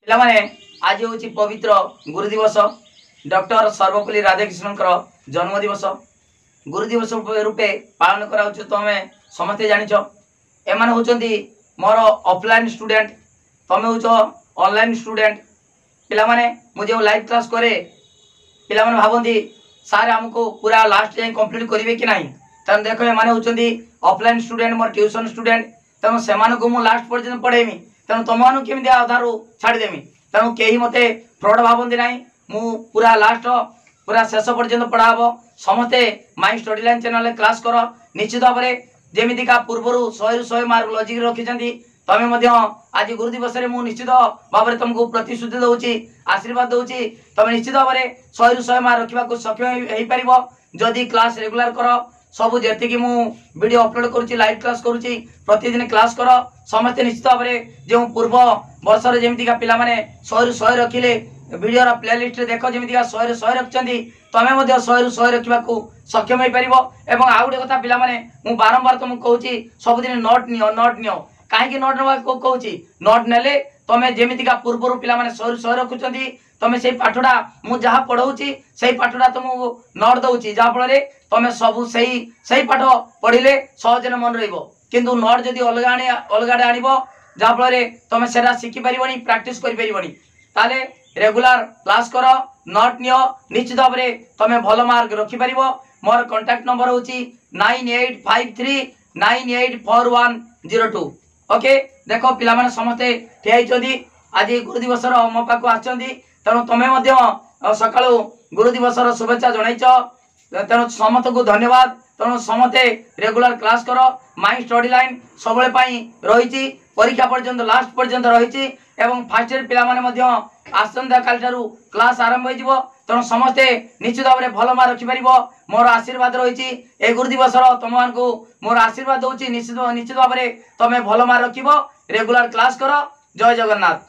पिलामाने आज हूँ पवित्र गुरु दिवस डॉक्टर सर्वपल्ली राधाकृष्णन जन्म दिवस गुरु दिवस रूपे पालन करा तुम समस्ते जानिछ एमाने होचंदी मोर ऑफलाइन स्टूडेंट तुम हो ऑनलाइन स्टूडेंट पिलामाने मुझे लाइव क्लास करे पिलामाने भावंती सार हमको पूरा लास्ट जाए कंप्लीट करेंगे कि नहीं तेना देख एमाने होचंदी ऑफलाइन स्टूडेंट मोर ट्यूशन स्टूडेंट तेणु से लास्ट पर्यटन पढ़ेमी तेणु तुम केमी अधारू छाड़देमी तेणु कहीं मत फ्रड भावती ना मु पूरा लास्ट पूरा शेष पर्यटन पढ़ाब समस्ते my study line channel class कर निश्चित भाव में जमीका पूर्वर 100 मार्क लजिक रखी तमें आज गुरु दिवस में निश्चित भाव में तुमको प्रतिश्रुति दूसरी आशीर्वाद दूसरी तुम निश्चित भाव में 100 मार्क रखा सक्षम हो पार जदि क्लास रेगुलर कर सब जी मु वीडियो अपलोड करुँची लाइव क्लास करुँची प्रतिदिन क्लास कर समस्ते निश्चित भाव में जो पूर्व वर्षर जमीका पिला 100 रखिले वीडियो प्लेलिस्ट देख जमीका 100 रखिंट तमें 100 रखा सक्षम हो पार और आउ गोटे कथा पिला मु बारंबार तुमको कहूँ सबुदिन नोट नियो कहीं नोट ना कहूँ नोट ने तुम्हें जमीका पूर्वर पिला 100 रखुंट तुम से पाठटा मुझे जहाँ पढ़ाऊँगी से पाठटा तुमको नोट दूसरी जहाँफल तुम सब सही पाठ पढ़ले सहजन मन रु नोट जदि अलग आण जहाँफल तुम से शिखिपार प्राक्ट कर रेगुलर क्लास कर नोट नियो निश्चित भाव में तुम भल मार्क रखिपार मोर कांटेक्ट नंबर हूँ 9853984102 ओके देख पिला समस्ते ठिया आज गुरु दिवस मो पाक तेणु तुम्हें सका गुरु दिवस शुभेच्छा जनईच तेणु समस्त को धन्यवाद तेणु समस्ते रेगुलर क्लास कर माई स्टडी लाइन सब रही परीक्षा पर्यंत लास्ट पर्यंत रही फास्ट इयर पिला आसंता काली क्लास आरंभ हो तेणु समस्ते निश्चित भाव में भल मार्क रखिपार मोर आशीर्वाद रही ए गुरु दिवस तुम को मोर आशीर्वाद दूसरी निश्चित भाव में तुम भल मार्क रख रेगुलर क्लास कर जय जगन्नाथ।